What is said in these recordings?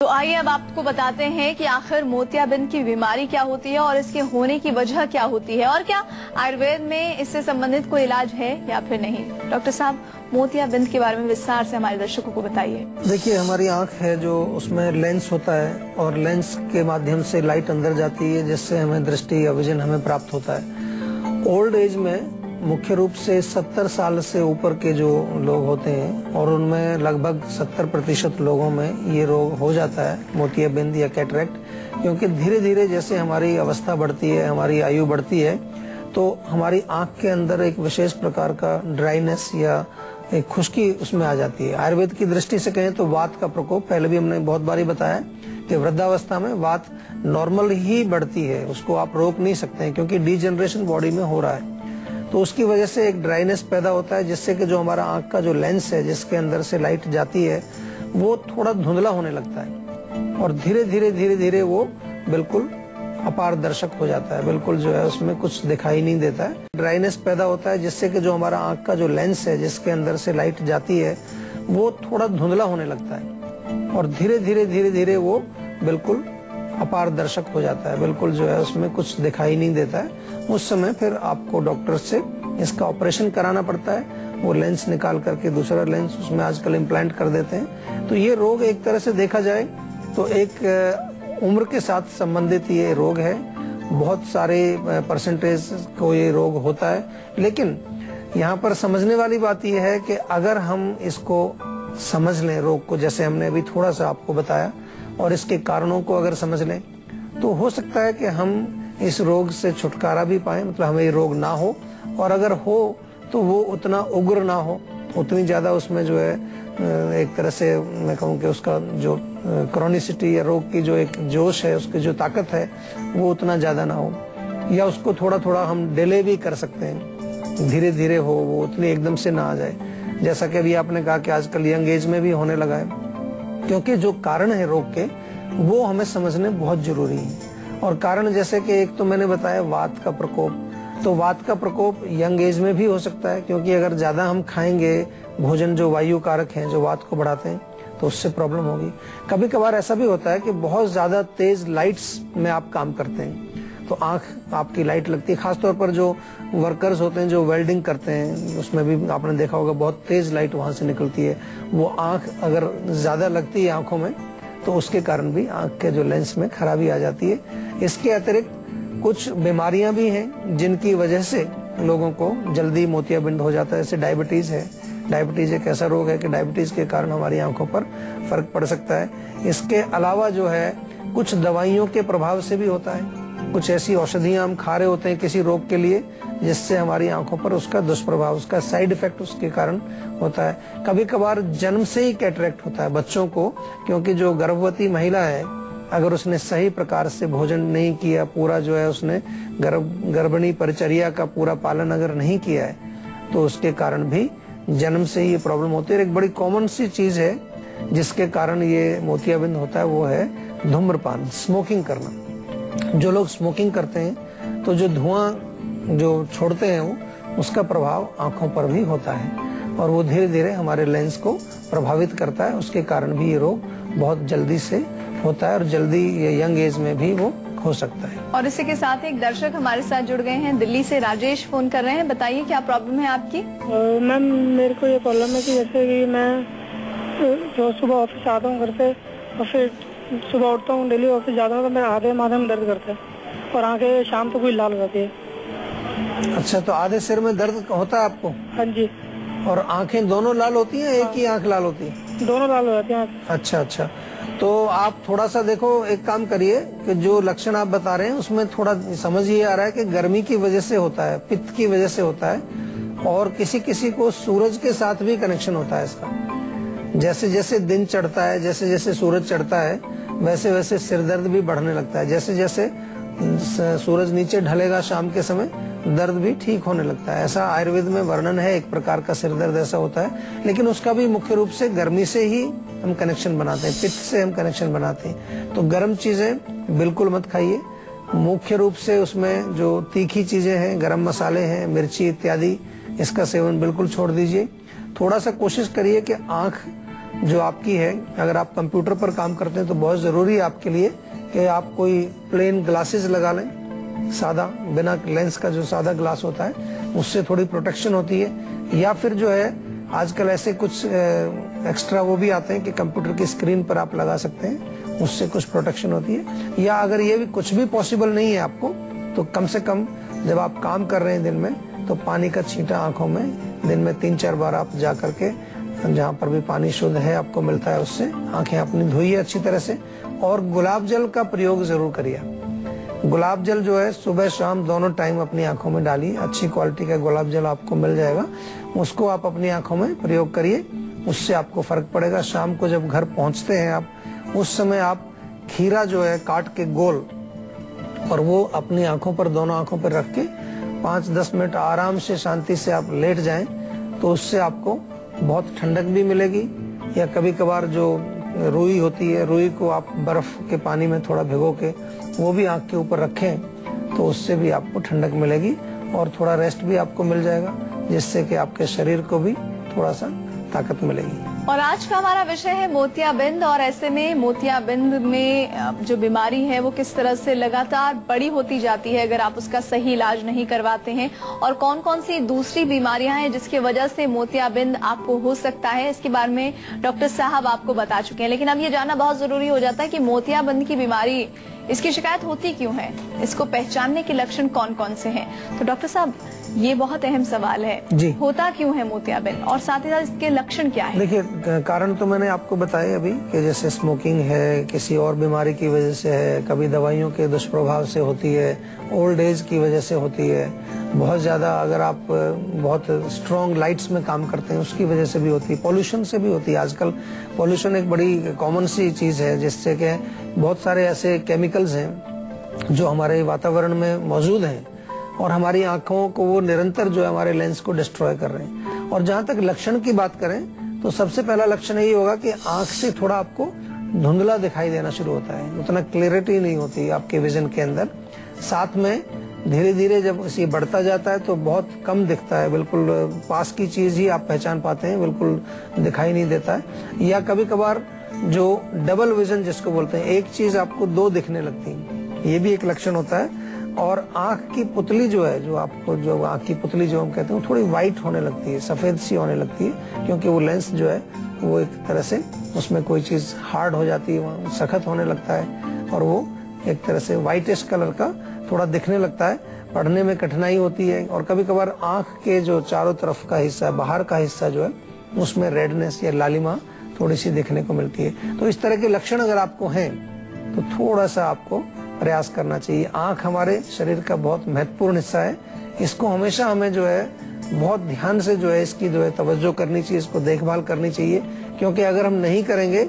तो आइए अब आपको बताते हैं कि आखिर मोतियाबिंद की बीमारी क्या होती है और इसके होने की वजह क्या होती है और क्या आयुर्वेद में इससे संबंधित कोई इलाज है या फिर नहीं। डॉक्टर साहब, मोतियाबिंद के बारे में विस्तार से हमारे दर्शकों को बताइए। देखिए, हमारी आंख है जो उसमें लेंस होता है और लेंस के माध्यम से लाइट अंदर जाती है जिससे हमें दृष्टि या विजन हमें प्राप्त होता है। ओल्ड एज में मुख्य रूप से 70 साल से ऊपर के जो लोग होते हैं और उनमें लगभग 70% लोगों में ये रोग हो जाता है, मोतियाबिंद या कैटरेक्ट। क्योंकि धीरे धीरे जैसे हमारी अवस्था बढ़ती है, हमारी आयु बढ़ती है, तो हमारी आंख के अंदर एक विशेष प्रकार का ड्राइनेस या एक खुश्की उसमें आ जाती है। आयुर्वेद की दृष्टि से कहें तो वात का प्रकोप, पहले भी हमने बहुत बारी बताया कि वृद्धावस्था में वात नॉर्मल ही बढ़ती है, उसको आप रोक नहीं सकते हैं क्योंकि डीजनरेशन बॉडी में हो रहा है। तो उसकी वजह से एक ड्राइनेस पैदा होता है जिससे कि जो हमारा आंख का जो लेंस है जिसके अंदर से लाइट जाती है वो थोड़ा धुंधला होने लगता है और धीरे धीरे वो बिल्कुल अपारदर्शक हो जाता है, बिल्कुल जो है उसमें कुछ दिखाई नहीं देता है। ड्राइनेस पैदा होता है जिससे कि जो हमारा आंख का जो लेंस है जिसके अंदर से लाइट जाती है वो थोड़ा धुंधला होने लगता है और धीरे धीरे वो बिल्कुल अपारदर्शक हो जाता है, बिल्कुल जो है उसमें कुछ दिखाई नहीं देता है। उस समय फिर आपको डॉक्टर से इसका ऑपरेशन कराना पड़ता है, वो लेंस निकाल करके दूसरा लेंस उसमें आजकल इम्प्लांट कर देते हैं। तो ये रोग एक तरह से देखा जाए तो एक उम्र के साथ संबंधित ये रोग है। बहुत सारे परसेंटेज को ये रोग होता है, लेकिन यहाँ पर समझने वाली बात यह है कि अगर हम इसको समझ लें रोग को, जैसे हमने अभी थोड़ा सा आपको बताया, और इसके कारणों को अगर समझ लें तो हो सकता है कि हम इस रोग से छुटकारा भी पाएं, मतलब हमें ये रोग ना हो, और अगर हो तो वो उतना उग्र ना हो, उतनी ज्यादा उसमें जो है एक तरह से मैं कहूँ कि उसका जो क्रॉनिसिटी या रोग की जो एक जोश है, उसकी जो ताकत है वो उतना ज्यादा ना हो, या उसको थोड़ा हम डिले भी कर सकते हैं, धीरे धीरे हो, वो उतनी एकदम से ना आ जाए। जैसा कि अभी आपने कहा कि आजकल यंग एज में भी होने लगा है, क्योंकि जो कारण है रोग के वो हमें समझने बहुत जरूरी है। और कारण जैसे कि एक तो मैंने बताया वात का प्रकोप, तो वात का प्रकोप यंग एज में भी हो सकता है क्योंकि अगर ज्यादा हम खाएंगे भोजन जो वायु कारक हैं जो वात को बढ़ाते हैं तो उससे प्रॉब्लम होगी। कभी कभार ऐसा भी होता है कि बहुत ज्यादा तेज लाइट्स में आप काम करते हैं तो आंख आपकी लाइट लगती है, खासतौर पर जो वर्कर्स होते हैं जो वेल्डिंग करते हैं उसमें भी आपने देखा होगा बहुत तेज लाइट वहां से निकलती है। वो आंख अगर ज्यादा लगती है आंखों में तो उसके कारण भी आंख के जो लेंस में खराबी आ जाती है। इसके अतिरिक्त कुछ बीमारियां भी हैं जिनकी वजह से लोगों को जल्दी मोतियाबिंद हो जाता है, जैसे डायबिटीज है। डायबिटीज एक ऐसा रोग है कि डायबिटीज के कारण हमारी आंखों पर फर्क पड़ सकता है। इसके अलावा जो है कुछ दवाइयों के प्रभाव से भी होता है, कुछ ऐसी औषधियां हम खा रहे होते हैं किसी रोग के लिए जिससे हमारी आंखों पर उसका दुष्प्रभाव, उसका साइड इफेक्ट उसके कारण होता है। कभी कभार जन्म से ही कैटरेक्ट होता है बच्चों को, क्योंकि जो गर्भवती महिला है अगर उसने सही प्रकार से भोजन नहीं किया, पूरा जो है उसने गर्भिणी परिचर्या का पूरा पालन अगर नहीं किया है तो उसके कारण भी जन्म से ही ये प्रॉब्लम होती है। एक बड़ी कॉमन सी चीज है जिसके कारण ये मोतियाबिंद होता है वो है धूम्रपान, स्मोकिंग करना। जो लोग स्मोकिंग करते हैं तो जो धुआं जो छोड़ते हैं वो उसका प्रभाव आंखों पर भी होता है और वो धीरे धीरे हमारे लेंस को प्रभावित करता है। उसके कारण भी ये रोग बहुत जल्दी से होता है और जल्दी ये यंग एज में भी वो हो सकता है। और इसी के साथ एक दर्शक हमारे साथ जुड़ गए हैं, दिल्ली से राजेश फोन कर रहे हैं। बताइए क्या प्रॉब्लम है आपकी? मैम, मेरे को ये प्रॉब्लम है कि जैसे कि मैं जो सुबह ऑफिस आता हूँ घर से और फिर सुबह उठता हूँ, डेली ऑफिस जाता हूँ तो मेरे आधे माथे में दर्द करता है और आंखें शाम को कोई लाल हो जाती है। अच्छा, तो आधे सिर में दर्द होता है आपको? हाँ जी। और आंखें दोनों लाल होती हैं? एक ही आंख लाल होती है? दोनों लाल हो जाती हैं। अच्छा, तो आप थोड़ा सा देखो, एक काम करिए कि जो लक्षण आप बता रहे हैं उसमें थोड़ा समझ ये आ रहा है कि गर्मी की वजह से होता है, पित्त की वजह से होता है और किसी को सूरज के साथ भी कनेक्शन होता है इसका। जैसे जैसे दिन चढ़ता है, जैसे जैसे सूरज चढ़ता है वैसे वैसे सिर दर्द भी बढ़ने लगता है। जैसे जैसे सूरज नीचे ढलेगा शाम के समय दर्द भी ठीक होने लगता है। ऐसा आयुर्वेद में वर्णन है, एक प्रकार का सिर दर्द ऐसा होता है, लेकिन उसका भी मुख्य रूप से गर्मी से ही हम कनेक्शन बनाते हैं, पित्त से हम कनेक्शन बनाते हैं। तो गर्म चीजें बिल्कुल मत खाइए, मुख्य रूप से उसमें जो तीखी चीजें हैं, गरम मसाले हैं, मिर्ची इत्यादि, इसका सेवन बिल्कुल छोड़ दीजिए। थोड़ा सा कोशिश करिए कि आंख जो आपकी है, अगर आप कंप्यूटर पर काम करते हैं तो बहुत जरूरी है आपके लिए कि आप कोई प्लेन ग्लासेस लगा लें, सादा, बिना लेंस का जो सादा ग्लास होता है उससे थोड़ी प्रोटेक्शन होती है। या फिर जो है आजकल ऐसे कुछ एक्स्ट्रा वो भी आते हैं कि कंप्यूटर की स्क्रीन पर आप लगा सकते हैं, उससे कुछ प्रोटेक्शन होती है। या अगर ये भी कुछ भी पॉसिबल नहीं है आपको, तो कम से कम जब आप काम कर रहे हैं दिन में, तो पानी का छींटा आंखों में दिन में 3-4 बार आप जा करके, जहाँ पर भी पानी शुद्ध है आपको मिलता है, उससे आंखें अपनी धोइए अच्छी तरह से। और गुलाब जल का प्रयोग जरूर करिए। गुलाब जल जो है सुबह शाम दोनों टाइम अपनी आंखों में डालिए। अच्छी क्वालिटी का गुलाब जल आपको मिल जाएगा, उसको आप अपनी आंखों में प्रयोग करिए, उससे आपको फर्क पड़ेगा। शाम को जब घर पहुंचते हैं आप, उस समय आप खीरा जो है काट के गोल, और वो अपनी आंखों पर, दोनों आंखों पर रख के 5-10 मिनट आराम से शांति से आप लेट जाएं, तो उससे आपको बहुत ठंडक भी मिलेगी। या कभी कभार जो रुई होती है, रुई को आप बर्फ के पानी में थोड़ा भिगो के वो भी आंख के ऊपर रखें, तो उससे भी आपको ठंडक मिलेगी और थोड़ा रेस्ट भी आपको मिल जाएगा, जिससे कि आपके शरीर को भी थोड़ा सा ताकत मिलेगी। और आज का हमारा विषय है मोतियाबिंद, और ऐसे में मोतियाबिंद में जो बीमारी है वो किस तरह से लगातार बड़ी होती जाती है अगर आप उसका सही इलाज नहीं करवाते हैं, और कौन कौन सी दूसरी बीमारियां हैं जिसकी वजह से मोतियाबिंद आपको हो सकता है, इसके बारे में डॉक्टर साहब आपको बता चुके हैं। लेकिन अब ये जानना बहुत जरूरी हो जाता है कि मोतियाबिंद की बीमारी, इसकी शिकायत होती क्यों है, इसको पहचानने के लक्षण कौन कौन से हैं। तो डॉक्टर साहब, ये बहुत अहम सवाल है जी, होता क्यों है मोतियाबिंद और साथ ही साथ इसके लक्षण क्या है? देखिए, कारण तो मैंने आपको बताए अभी कि जैसे स्मोकिंग है, किसी और बीमारी की वजह से है, कभी दवाइयों के दुष्प्रभाव से होती है, ओल्ड एज की वजह से होती है, बहुत ज्यादा अगर आप बहुत स्ट्रॉन्ग लाइट्स में काम करते हैं उसकी वजह से भी होती है, पॉल्यूशन से भी होती है। आजकल पॉल्यूशन एक बड़ी कॉमन सी चीज है, जिससे कि बहुत सारे ऐसे केमिकल्स हैं जो हमारे वातावरण में मौजूद हैं और हमारी आंखों को वो निरंतर जो है हमारे लेंस को डिस्ट्रॉय कर रहे हैं। और जहाँ तक लक्षण की बात करें तो सबसे पहला लक्षण यही होगा कि आंख से थोड़ा आपको धुंधला दिखाई देना शुरू होता है, उतना क्लियरिटी नहीं होती आपके विजन के अंदर। साथ में धीरे धीरे जब इसे बढ़ता जाता है तो बहुत कम दिखता है, बिल्कुल पास की चीज ही आप पहचान पाते हैं, बिल्कुल दिखाई नहीं देता है। या कभी कभार जो डबल विजन जिसको बोलते हैं, एक चीज आपको दो दिखने लगती है, ये भी एक लक्षण होता है। और आंख की पुतली जो है, जो आपको जो आंख की पुतली जो हम कहते हैं, थोड़ी व्हाइट होने लगती है, सफेद सी होने लगती है, क्योंकि वो लेंस जो है वो एक तरह से उसमें कोई चीज हार्ड हो जाती है, सख्त होने लगता है और वो एक तरह से व्हाइटिश कलर का थोड़ा दिखने लगता है। पढ़ने में कठिनाई होती है और कभी कभार आंख के जो चारों तरफ का हिस्सा, बाहर का हिस्सा जो है, उसमें रेडनेस या लालिमा थोड़ी सी देखने को मिलती है। तो इस तरह के लक्षण अगर आपको हैं तो थोड़ा सा आपको प्रयास करना चाहिए। आंख हमारे शरीर का बहुत महत्वपूर्ण हिस्सा है, इसको हमेशा हमें जो है बहुत ध्यान से जो है इसकी जो है तवज्जो करनी चाहिए, इसको देखभाल करनी चाहिए, क्योंकि अगर हम नहीं करेंगे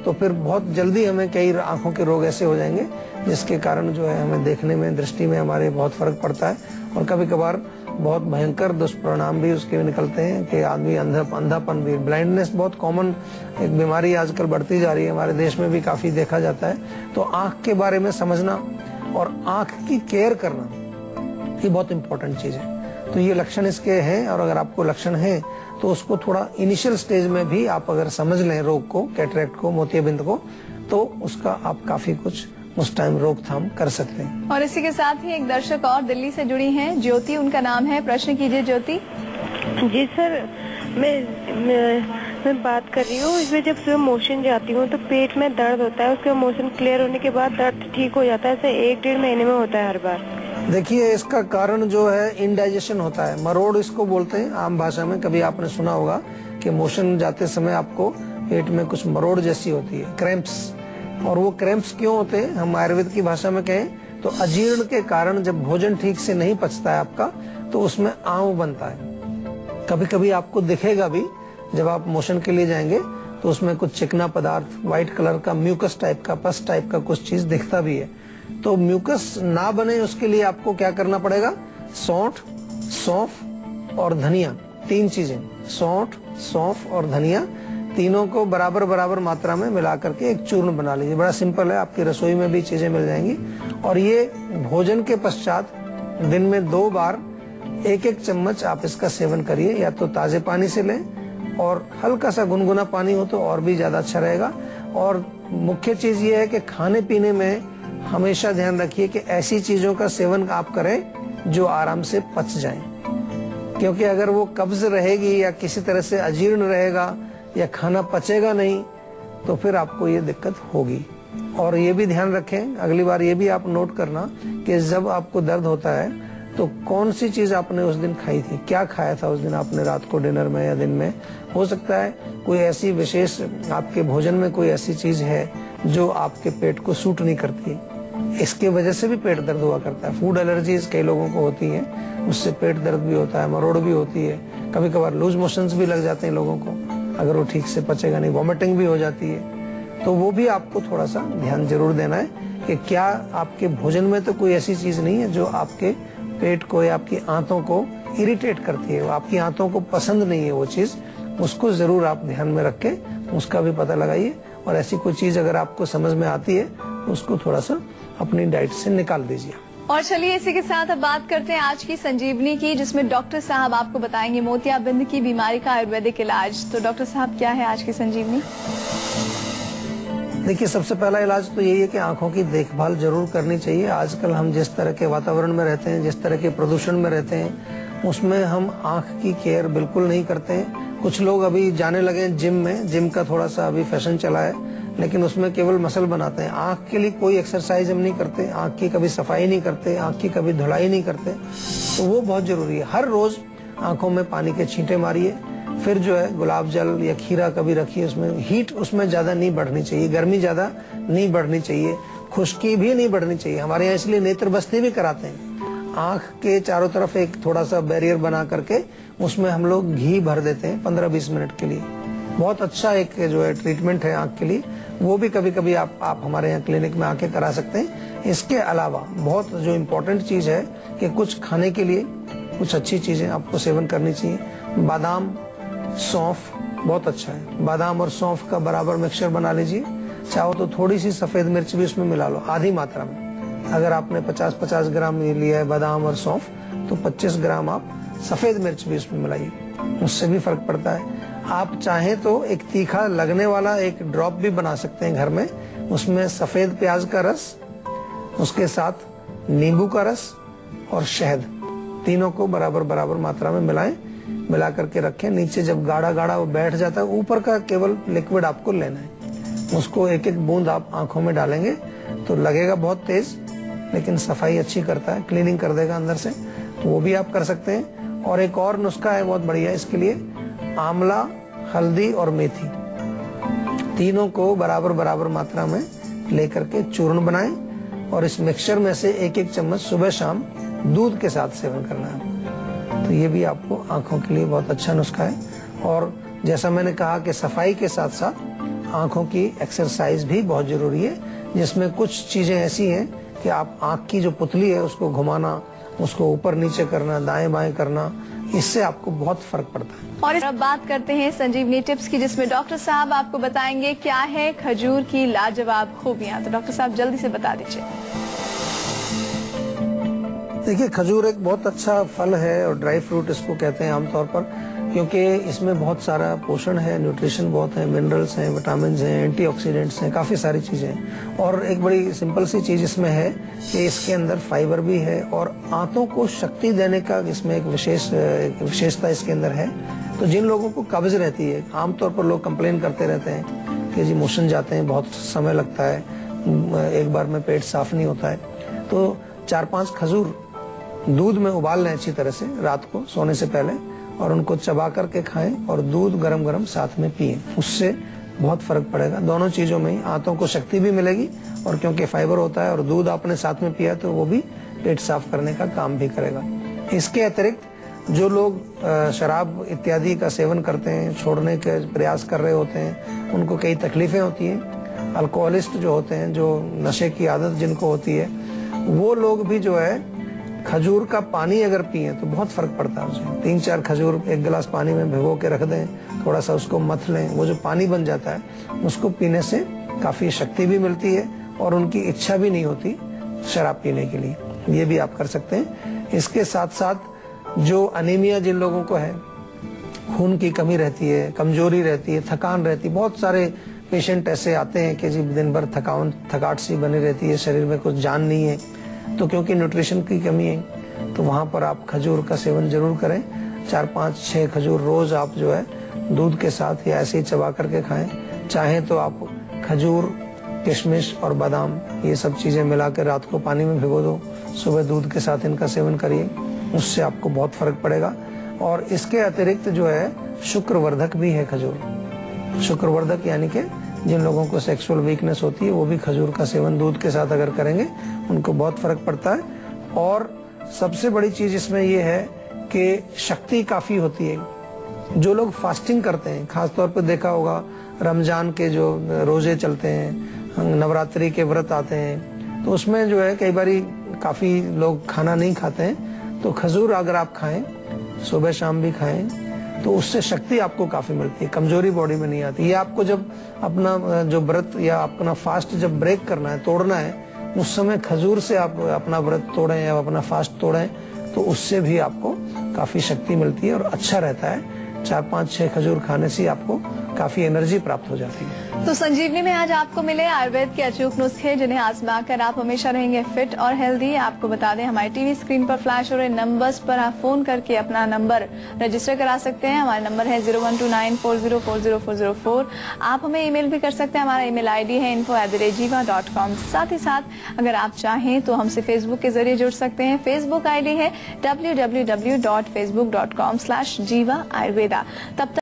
तो फिर बहुत जल्दी हमें कई आंखों के रोग ऐसे हो जाएंगे जिसके कारण जो है हमें देखने में, दृष्टि में हमारे बहुत फर्क पड़ता है और कभी कभार बहुत भयंकर दुष्परिणाम भी उसके निकलते हैं कि आदमी अंधापन भी, ब्लाइंडनेस बहुत कॉमन एक बीमारी आजकल बढ़ती जा रही है, हमारे देश में भी काफी देखा जाता है। तो आंख के बारे में समझना और आंख की केयर करना ये बहुत इंपॉर्टेंट चीज है। तो ये लक्षण इसके हैं और अगर आपको लक्षण है तो उसको थोड़ा इनिशियल स्टेज में भी आप अगर समझ लें रोग को, कैटरेक्ट को, मोतियाबिंद को, तो उसका आप काफी कुछ उस टाइम रोकथाम कर सकते हैं। और इसी के साथ ही एक दर्शक और दिल्ली से जुड़ी हैं, ज्योति उनका नाम है। प्रश्न कीजिए ज्योति। जी सर, मैं बात कर रही हूँ, इसमें जब सुबह मोशन जाती हूँ तो पेट में दर्द होता है, उसका मोशन क्लियर होने के बाद दर्द ठीक हो जाता है, ऐसे 1-1.5 महीने में होता है हर बार। देखिए, इसका कारण जो है इंडाइजेशन होता है, मरोड़ इसको बोलते हैं आम भाषा में। कभी आपने सुना होगा कि मोशन जाते समय आपको पेट में कुछ मरोड़ जैसी होती है, क्रैम्प्स। और वो क्रैम्प्स क्यों होते हैं, हम आयुर्वेद की भाषा में कहें तो अजीर्ण के कारण, जब भोजन ठीक से नहीं पचता है आपका तो उसमें आंव बनता है। कभी कभी आपको दिखेगा भी, जब आप मोशन के लिए जाएंगे तो उसमें कुछ चिकना पदार्थ, व्हाइट कलर का म्यूकस टाइप का, पस टाइप का कुछ चीज दिखता भी है। तो म्यूकस ना बने उसके लिए आपको क्या करना पड़ेगा, सौंठ, सौंफ और धनिया, 3 चीजें, सौंठ, सौंफ और धनिया, तीनों को बराबर बराबर मात्रा में मिला करके एक चूर्ण बना लीजिए। बड़ा सिंपल है, आपकी रसोई में भी चीजें मिल जाएंगी। और ये भोजन के पश्चात दिन में 2 बार 1-1 चम्मच आप इसका सेवन करिए, या तो ताजे पानी से लें और हल्का सा गुनगुना पानी हो तो और भी ज्यादा अच्छा रहेगा। और मुख्य चीज ये है कि खाने पीने में हमेशा ध्यान रखिए कि ऐसी चीजों का सेवन आप करें जो आराम से पच जाएं, क्योंकि अगर वो कब्ज रहेगी या किसी तरह से अजीर्ण रहेगा या खाना पचेगा नहीं तो फिर आपको ये दिक्कत होगी। और ये भी ध्यान रखें, अगली बार ये भी आप नोट करना कि जब आपको दर्द होता है तो कौन सी चीज आपने उस दिन खाई थी, क्या खाया था उस दिन आपने रात को डिनर में या दिन में। हो सकता है कोई ऐसी विशेष आपके भोजन में कोई ऐसी चीज है जो आपके पेट को सूट नहीं करती, इसके वजह से भी पेट दर्द हुआ करता है। फूड एलर्जीज कई लोगों को होती है, उससे पेट दर्द भी होता है, मरोड़ भी होती है, कभी कभार लूज मोशंस भी लग जाते हैं लोगों को अगर वो ठीक से पचेगा नहीं, वॉमिटिंग भी हो जाती है। तो वो भी आपको थोड़ा सा ध्यान जरूर देना है कि क्या आपके भोजन में तो कोई ऐसी चीज नहीं है जो आपके पेट को या आपकी आंतों को इरिटेट करती है, आपकी आंतों को पसंद नहीं है वो चीज, उसको जरूर आप ध्यान में रख के उसका भी पता लगाइए। और ऐसी कोई चीज अगर आपको समझ में आती है तो उसको थोड़ा सा अपनी डाइट से निकाल दीजिए। और चलिए इसी के साथ अब बात करते हैं आज की संजीवनी की, जिसमें डॉक्टर साहब आपको बताएंगे मोतियाबिंद की बीमारी का आयुर्वेदिक इलाज। तो डॉक्टर साहब क्या है आज की संजीवनी? देखिए, सबसे पहला इलाज तो यही है कि आंखों की देखभाल जरूर करनी चाहिए। आजकल हम जिस तरह के वातावरण में रहते हैं, जिस तरह के प्रदूषण में रहते हैं, उसमें हम आंख की केयर बिल्कुल नहीं करते हैं। कुछ लोग अभी जाने लगे हैं जिम में, जिम का थोड़ा सा अभी फैशन चला है, लेकिन उसमें केवल मसल बनाते हैं। आंख के लिए कोई एक्सरसाइज हम नहीं करते, आंख की कभी सफाई नहीं करते, आंख की कभी धुलाई नहीं करते। तो वो बहुत जरूरी है। हर रोज आंखों में पानी के छींटे मारिए, फिर जो है गुलाब जल या खीरा कभी रखिए, उसमें हीट उसमें ज्यादा नहीं बढ़नी चाहिए, गर्मी ज्यादा नहीं बढ़नी चाहिए, खुश्की भी नहीं बढ़नी चाहिए। हमारे यहाँ इसलिए नेत्र बस्ती भी कराते हैं, आंख के चारों तरफ एक थोड़ा सा बैरियर बना करके उसमें हम लोग घी भर देते हैं 15-20 मिनट के लिए। बहुत अच्छा एक जो है ट्रीटमेंट है आंख के लिए, वो भी कभी कभी आप हमारे यहाँ क्लिनिक में आके करा सकते हैं। इसके अलावा बहुत जो इम्पोर्टेंट चीज है कि कुछ खाने के लिए कुछ अच्छी चीजें आपको सेवन करनी चाहिए। बादाम, सौंफ बहुत अच्छा है, बादाम और सौंफ का बराबर मिक्सचर बना लीजिए। चाहो तो थोड़ी सी सफेद मिर्च भी उसमें मिला लो, आधी मात्रा में। अगर आपने 50-50 ग्राम लिया है बादाम और सौंफ, तो 25 ग्राम आप सफेद मिर्च भी उसमें मिलाइए, उससे भी फर्क पड़ता है। आप चाहें तो एक तीखा लगने वाला एक ड्रॉप भी बना सकते हैं घर में, उसमें सफेद प्याज का रस, उसके साथ नींबू का रस और शहद, तीनों को बराबर बराबर मात्रा में मिलाएं, मिला करके रखें। नीचे जब गाढ़ा गाढ़ा वो बैठ जाता है, ऊपर का केवल लिक्विड आपको लेना है, उसको एक एक बूंद आप आंखों में डालेंगे तो लगेगा बहुत तेज, लेकिन सफाई अच्छी करता है, क्लीनिंग कर देगा अंदर से, तो वो भी आप कर सकते हैं। और एक और नुस्खा है बहुत बढ़िया इसके लिए, आंवला, हल्दी और मेथी, तीनों को बराबर बराबर मात्रा में लेकर के चूर्ण बनाएं और इस मिक्सचर में से एक एक चम्मच सुबह शाम दूध के साथ सेवन करना है। तो ये भी आपको आंखों के लिए बहुत अच्छा नुस्खा है। और जैसा मैंने कहा कि सफाई के साथ साथ आंखों की एक्सरसाइज भी बहुत जरूरी है, जिसमें कुछ चीजें ऐसी हैं कि आप आंख की जो पुतली है उसको घुमाना, उसको ऊपर नीचे करना, दाएं बाएं करना, इससे आपको बहुत फर्क पड़ता है। और अब बात करते हैं संजीवनी टिप्स की, जिसमें डॉक्टर साहब आपको बताएंगे क्या है खजूर की लाजवाब खूबियां। तो डॉक्टर साहब जल्दी से बता दीजिए। देखिए, खजूर एक बहुत अच्छा फल है और ड्राई फ्रूट इसको कहते हैं आमतौर पर, क्योंकि इसमें बहुत सारा पोषण है, न्यूट्रिशन बहुत है, मिनरल्स हैं, विटामिन हैं, एंटीऑक्सीडेंट्स हैं, काफी सारी चीजें हैं। और एक बड़ी सिंपल सी चीज इसमें है कि इसके अंदर फाइबर भी है और आंतों को शक्ति देने का इसमें एक विशेषता इसके अंदर है। तो जिन लोगों को कब्ज रहती है, आमतौर पर लोग कंप्लेन करते रहते हैं कि जी मोशन जाते हैं, बहुत समय लगता है, एक बार में पेट साफ नहीं होता है, तो 4-5 खजूर दूध में उबाल लें अच्छी तरह से रात को सोने से पहले, और उनको चबा करके खाएं और दूध गरम गरम साथ में पिएं, उससे बहुत फर्क पड़ेगा। दोनों चीजों में ही आंतों को शक्ति भी मिलेगी, और क्योंकि फाइबर होता है और दूध आपने साथ में पिया तो वो भी पेट साफ करने का काम भी करेगा। इसके अतिरिक्त जो लोग शराब इत्यादि का सेवन करते हैं, छोड़ने के प्रयास कर रहे होते हैं, उनको कई तकलीफें होती हैं। अल्कोहलिस्ट जो होते हैं, जो नशे की आदत जिनको होती है, वो लोग भी जो है खजूर का पानी अगर पिए तो बहुत फर्क पड़ता है उसमें। 3-4 खजूर एक गिलास पानी में भिगो के रख दें, थोड़ा सा उसको मथ लें, वो जो पानी बन जाता है उसको पीने से काफी शक्ति भी मिलती है और उनकी इच्छा भी नहीं होती शराब पीने के लिए। ये भी आप कर सकते हैं। इसके साथ साथ जो अनीमिया जिन लोगों को है खून की कमी रहती है, कमजोरी रहती है, थकान रहती है। बहुत सारे पेशेंट ऐसे आते हैं कि जी दिन भर थकावट सी बनी रहती है, शरीर में कुछ जान नहीं है, तो क्योंकि न्यूट्रिशन की कमी है, तो वहाँ पर आप खजूर का सेवन जरूर करें। 4, 5, 6 खजूर रोज आप जो है दूध के साथ या ऐसे ही चबा करके खाएं। चाहे तो आप खजूर, किशमिश और बादाम ये सब चीजें मिलाकर रात को पानी में भिगो दो, सुबह दूध के साथ इनका सेवन करिए, उससे आपको बहुत फर्क पड़ेगा। और इसके अतिरिक्त जो है शुक्रवर्धक भी है खजूर। शुक्रवर्धक यानी कि जिन लोगों को सेक्सुअल वीकनेस होती है वो भी खजूर का सेवन दूध के साथ अगर करेंगे उनको बहुत फर्क पड़ता है। और सबसे बड़ी चीज इसमें ये है कि शक्ति काफी होती है। जो लोग फास्टिंग करते हैं, खासतौर पर देखा होगा रमजान के जो रोजे चलते हैं, नवरात्रि के व्रत आते हैं, तो उसमें जो है कई बारी काफी लोग खाना नहीं खाते हैं, तो खजूर अगर आप खाएं, सुबह शाम भी खाएं, तो उससे शक्ति आपको काफी मिलती है, कमजोरी बॉडी में नहीं आती। ये आपको जब अपना जो व्रत या अपना फास्ट जब ब्रेक करना है, तोड़ना है, उस समय खजूर से आप अपना व्रत तोड़ें या अपना फास्ट तोड़ें, तो उससे भी आपको काफी शक्ति मिलती है और अच्छा रहता है। 4, 5, 6 खजूर खाने से आपको काफी एनर्जी प्राप्त हो जाती है। तो संजीवनी में आज आपको मिले आयुर्वेद के अचूक नुस्खे, जिन्हें आजमाकर आप हमेशा रहेंगे फिट और हेल्दी। आपको बता दें, हमारे टीवी स्क्रीन पर फ्लैश हो रहे नंबर्स पर आप फोन करके अपना नंबर रजिस्टर करा सकते हैं। हमारा नंबर है 0129404004। आप हमें ईमेल भी कर सकते हैं। हमारा ईमेल आईडी है info@jiva.com। साथ ही साथ अगर आप चाहें तो हमसे फेसबुक के जरिए जुड़ सकते हैं। फेसबुक आईडी है www.facebook.com/jiva ayurveda। तब तक